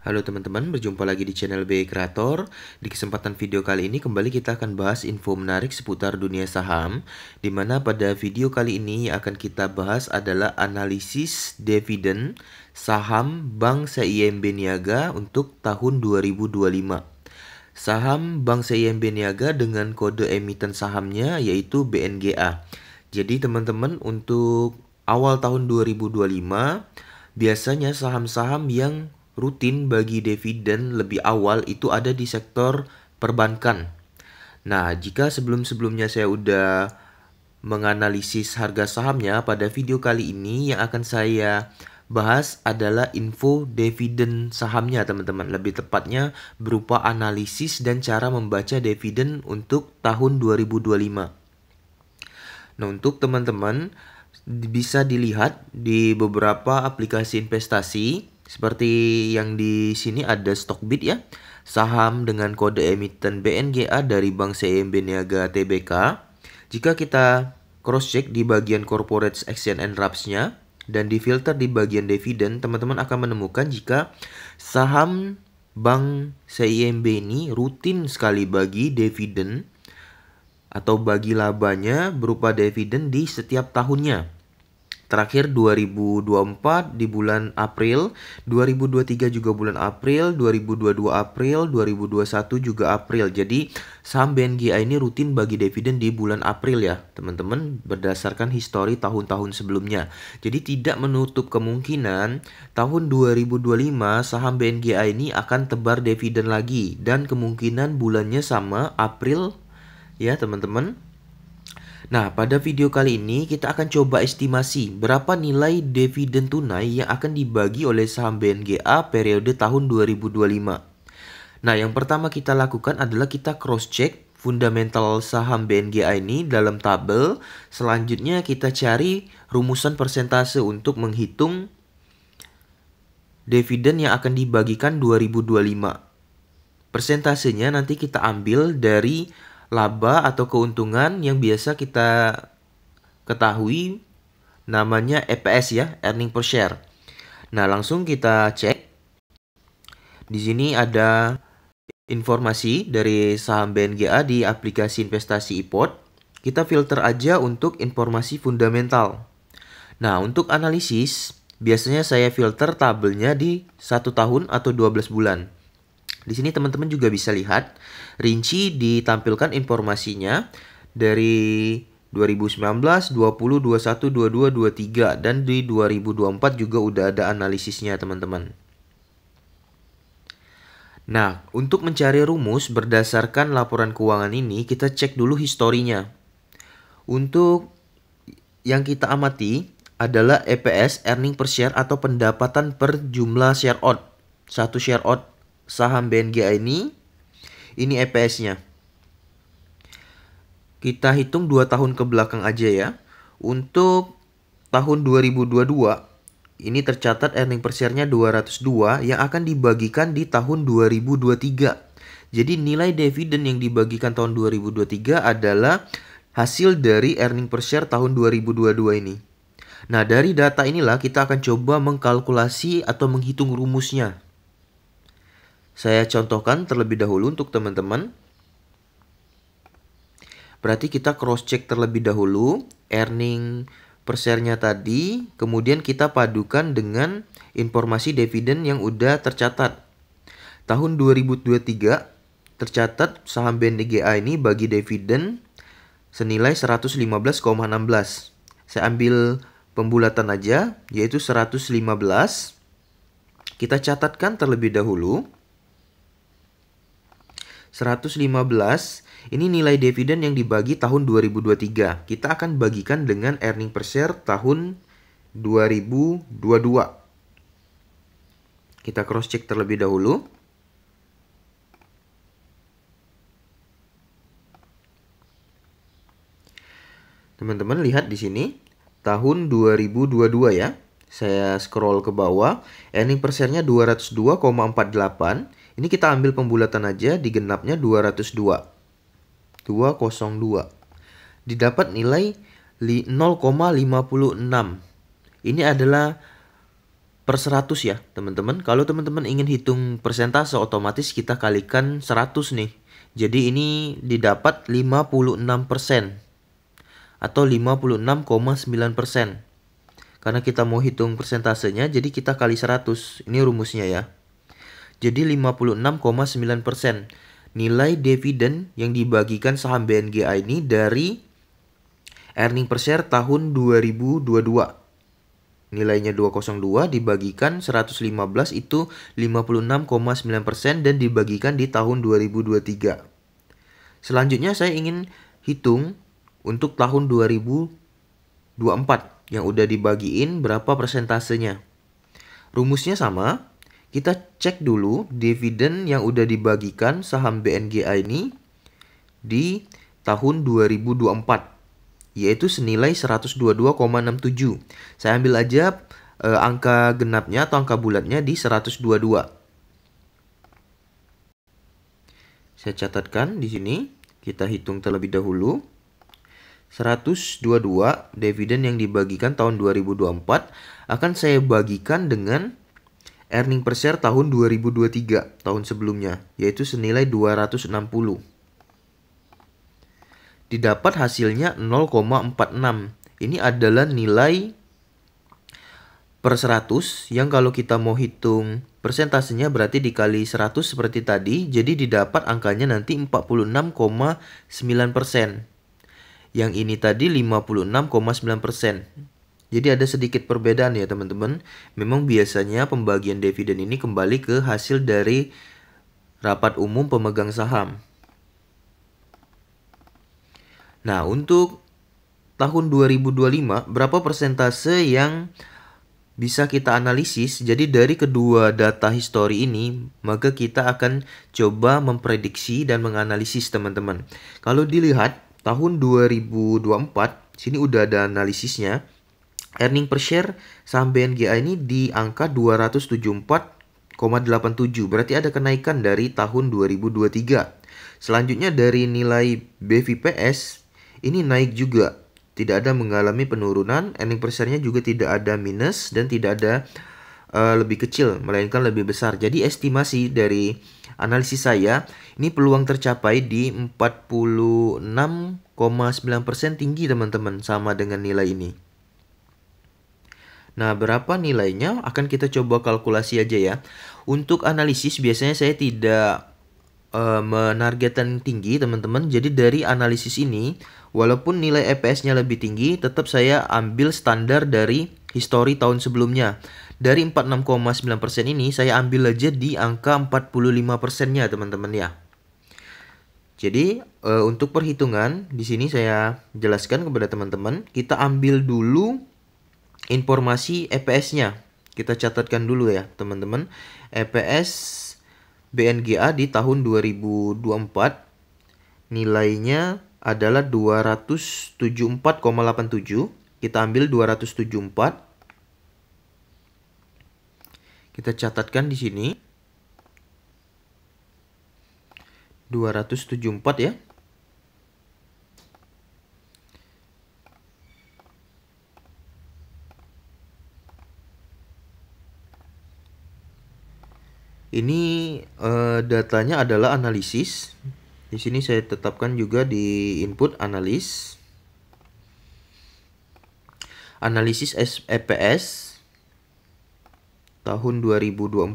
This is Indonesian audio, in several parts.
Halo teman-teman, berjumpa lagi di channel BI Creator. Di kesempatan video kali ini kembali kita akan bahas info menarik seputar dunia saham, di mana pada video kali ini yang akan kita bahas adalah analisis dividen saham Bank CIMB Niaga untuk tahun 2025. Saham Bank CIMB Niaga dengan kode emiten sahamnya yaitu BNGA. Jadi teman-teman, untuk awal tahun 2025 biasanya saham-saham yang rutin bagi dividen lebih awal itu ada di sektor perbankan. Nah, jika sebelum-sebelumnya saya udah menganalisis harga sahamnya, pada video kali ini yang akan saya bahas adalah info dividen sahamnya teman-teman. Lebih tepatnya berupa analisis dan cara membaca dividen untuk tahun 2025. Nah, untuk teman-teman bisa dilihat di beberapa aplikasi investasi seperti yang di sini ada Stockbit ya, saham dengan kode emiten BNGA dari Bank CIMB Niaga Tbk. Jika kita cross check di bagian corporate action and wraps-nya dan difilter di bagian dividen, teman-teman akan menemukan jika saham Bank CIMB ini rutin sekali bagi dividen atau bagi labanya berupa dividen di setiap tahunnya. Terakhir 2024 di bulan April, 2023 juga bulan April, 2022 April, 2021 juga April. Jadi saham BNGA ini rutin bagi dividen di bulan April ya, teman-teman, berdasarkan histori tahun-tahun sebelumnya. Jadi tidak menutup kemungkinan tahun 2025 saham BNGA ini akan tebar dividen lagi dan kemungkinan bulannya sama April ya, teman-teman. Nah, pada video kali ini kita akan coba estimasi berapa nilai dividen tunai yang akan dibagi oleh saham BNGA periode tahun 2025. Nah, yang pertama kita lakukan adalah kita cross-check fundamental saham BNGA ini dalam tabel. Selanjutnya kita cari rumusan persentase untuk menghitung dividen yang akan dibagikan 2025. Persentasenya nanti kita ambil dari laba atau keuntungan yang biasa kita ketahui namanya EPS ya, earning per share. Nah, langsung kita cek. Di sini ada informasi dari saham BNGA di aplikasi investasi iPod. Kita filter aja untuk informasi fundamental. Nah, untuk analisis biasanya saya filter tabelnya di 1 tahun atau 12 bulan. Di sini teman-teman juga bisa lihat rinci ditampilkan informasinya dari 2019, 20, 21, 22, 23 dan di 2024 juga udah ada analisisnya teman-teman. Nah, untuk mencari rumus berdasarkan laporan keuangan ini kita cek dulu historinya. Untuk yang kita amati adalah EPS, earning per share atau pendapatan per jumlah share out. Satu share out saham BNGA ini EPS-nya. Kita hitung 2 tahun ke belakang aja ya. Untuk tahun 2022 ini tercatat earning per share-nya 202 yang akan dibagikan di tahun 2023. Jadi nilai dividen yang dibagikan tahun 2023 adalah hasil dari earning per share tahun 2022 ini. Nah, dari data inilah kita akan coba mengkalkulasi atau menghitung rumusnya. Saya contohkan terlebih dahulu untuk teman-teman. Berarti kita cross check terlebih dahulu earning per share-nya tadi, kemudian kita padukan dengan informasi dividen yang udah tercatat. Tahun 2023 tercatat saham BNGA ini bagi dividen senilai 115,16. Saya ambil pembulatan aja, yaitu 115. Kita catatkan terlebih dahulu. 115 ini nilai dividen yang dibagi tahun 2023. Kita akan bagikan dengan earning per share tahun 2022. Kita cross check terlebih dahulu. Teman-teman lihat di sini tahun 2022 ya. Saya scroll ke bawah, earning per share-nya 202,48. Ini kita ambil pembulatan aja, digenapnya 202. 202. Didapat nilai 0,56. Ini adalah per 100 ya teman-teman. Kalau teman-teman ingin hitung persentase, otomatis kita kalikan 100 nih. Jadi ini didapat 56% atau 56,9%. Karena kita mau hitung persentasenya, jadi kita kali 100. Ini rumusnya ya. Jadi 56,9% nilai dividen yang dibagikan saham BNGA ini dari earning per share tahun 2022. Nilainya 202 dibagikan 115 itu 56,9% dan dibagikan di tahun 2023. Selanjutnya saya ingin hitung untuk tahun 2024 yang udah dibagiin berapa persentasenya. Rumusnya sama. Kita cek dulu dividen yang udah dibagikan saham BNGA ini di tahun 2024, yaitu senilai 122,67. Saya ambil aja angka genapnya atau angka bulatnya di 122. Saya catatkan di sini. Kita hitung terlebih dahulu. 122 dividen yang dibagikan tahun 2024 akan saya bagikan dengan earning per share tahun 2023, tahun sebelumnya, yaitu senilai 260. Didapat hasilnya 0,46. Ini adalah nilai per 100 yang kalau kita mau hitung persentasenya berarti dikali 100 seperti tadi. Jadi didapat angkanya nanti 46,9%. Yang ini tadi 56,9%. Jadi ada sedikit perbedaan ya teman-teman. Memang biasanya pembagian dividen ini kembali ke hasil dari rapat umum pemegang saham. Nah, untuk tahun 2025 berapa persentase yang bisa kita analisis? Jadi dari kedua data histori ini, maka kita akan coba memprediksi dan menganalisis teman-teman. Kalau dilihat tahun 2024, sini udah ada analisisnya. Earning per share saham BNGA ini di angka 274,87. Berarti ada kenaikan dari tahun 2023. Selanjutnya dari nilai BVPS ini naik juga. Tidak ada mengalami penurunan. Earning per share-nya juga tidak ada minus dan tidak ada lebih kecil, melainkan lebih besar. Jadi estimasi dari analisis saya, ini peluang tercapai di 46,9% tinggi teman-teman, sama dengan nilai ini. Nah, berapa nilainya akan kita coba kalkulasi aja ya. Untuk analisis biasanya saya tidak menargetkan tinggi teman-teman. Jadi dari analisis ini, walaupun nilai EPS-nya lebih tinggi, tetap saya ambil standar dari histori tahun sebelumnya. Dari 46,9% ini saya ambil aja di angka 45%-nya teman-teman ya. Jadi untuk perhitungan di sini saya jelaskan kepada teman-teman. Kita ambil dulu informasi EPS-nya. Kita catatkan dulu ya teman-teman. EPS BNGA di tahun 2024 nilainya adalah 274,87. Kita ambil 274. Kita catatkan di sini 274 ya. Ini datanya adalah analisis. Di sini saya tetapkan juga di input analis. Analisis EPS tahun 2024.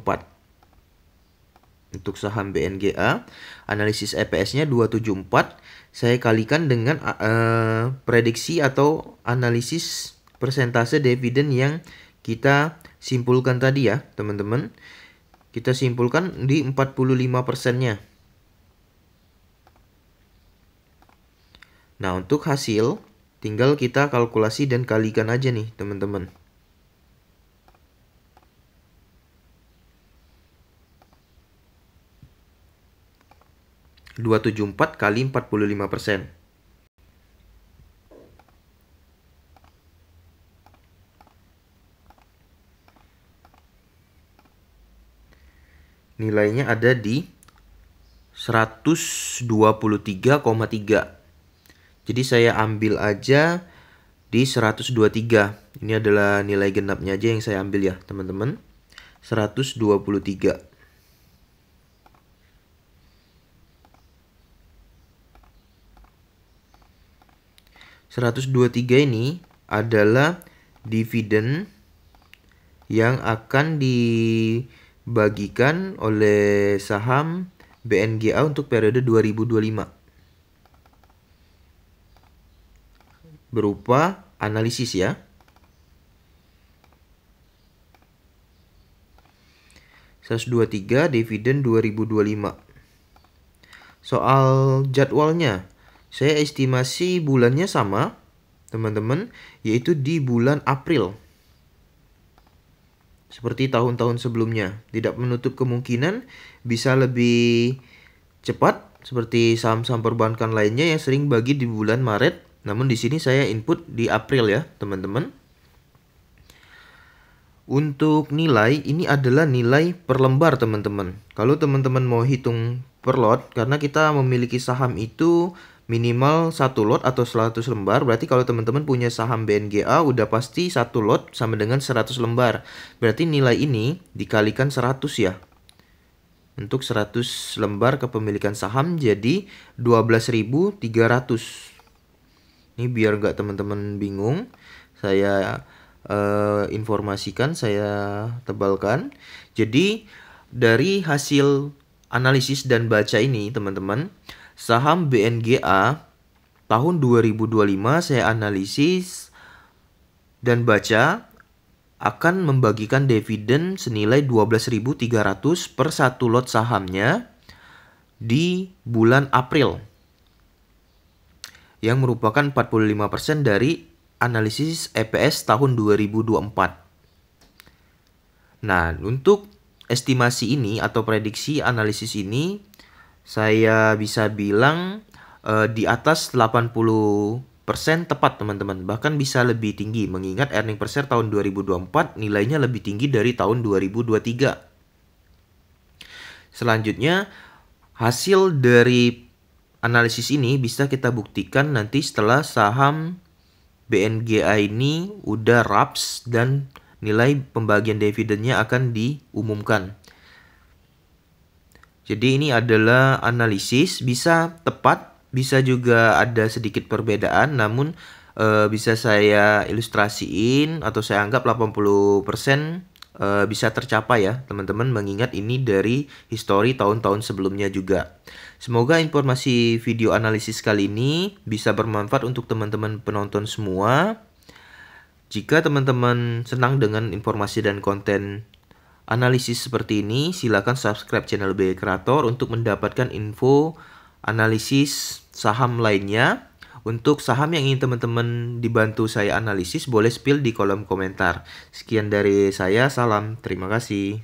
Untuk saham BNGA, analisis EPS-nya 274. Saya kalikan dengan prediksi atau analisis persentase dividen yang kita simpulkan tadi ya, teman-teman. Kita simpulkan di 45%-nya. Nah, untuk hasil tinggal kita kalkulasi dan kalikan aja nih, teman-teman. .274 kali 45%. Nilainya ada di 123,3. Jadi saya ambil aja di 123. Ini adalah nilai genapnya aja yang saya ambil ya, teman-teman. 123. ini adalah dividen yang akan dibagikan oleh saham BNGA untuk periode 2025. Berupa analisis ya. 123 dividen 2025. Soal jadwalnya, saya estimasi bulannya sama, teman-teman, yaitu di bulan April. Seperti tahun-tahun sebelumnya, tidak menutup kemungkinan bisa lebih cepat seperti saham-saham perbankan lainnya yang sering bagi di bulan Maret. Namun di sini saya input di April ya, teman-teman. Untuk nilai, ini adalah nilai per lembar, teman-teman. Kalau teman-teman mau hitung per lot, karena kita memiliki saham itu minimal 1 lot atau 100 lembar, berarti kalau teman-teman punya saham BNGA udah pasti 1 lot sama dengan 100 lembar. Berarti nilai ini dikalikan 100 ya. Untuk 100 lembar kepemilikan saham jadi 12.300. Ini biar nggak teman-teman bingung, saya informasikan, saya tebalkan. Jadi dari hasil analisis dan baca ini, teman-teman, saham BNGA tahun 2025 saya analisis dan baca akan membagikan dividen senilai 12.300 per satu lot sahamnya di bulan April, yang merupakan 45% dari analisis EPS tahun 2024. Nah, untuk estimasi ini atau prediksi analisis ini, saya bisa bilang di atas 80% tepat, teman-teman. Bahkan bisa lebih tinggi, mengingat earning per share tahun 2024 nilainya lebih tinggi dari tahun 2023. Selanjutnya, hasil dari analisis ini bisa kita buktikan nanti setelah saham BNGA ini udah RAPS dan nilai pembagian dividennya akan diumumkan. Jadi ini adalah analisis, bisa tepat, bisa juga ada sedikit perbedaan, namun bisa saya ilustrasiin atau saya anggap 80% bisa tercapai ya, teman-teman, mengingat ini dari histori tahun-tahun sebelumnya juga. Semoga informasi video analisis kali ini bisa bermanfaat untuk teman-teman penonton semua. Jika teman-teman senang dengan informasi dan konten analisis seperti ini, silakan subscribe channel BI Creator untuk mendapatkan info analisis saham lainnya. Untuk saham yang ingin teman-teman dibantu saya analisis, boleh spill di kolom komentar. Sekian dari saya, salam, terima kasih.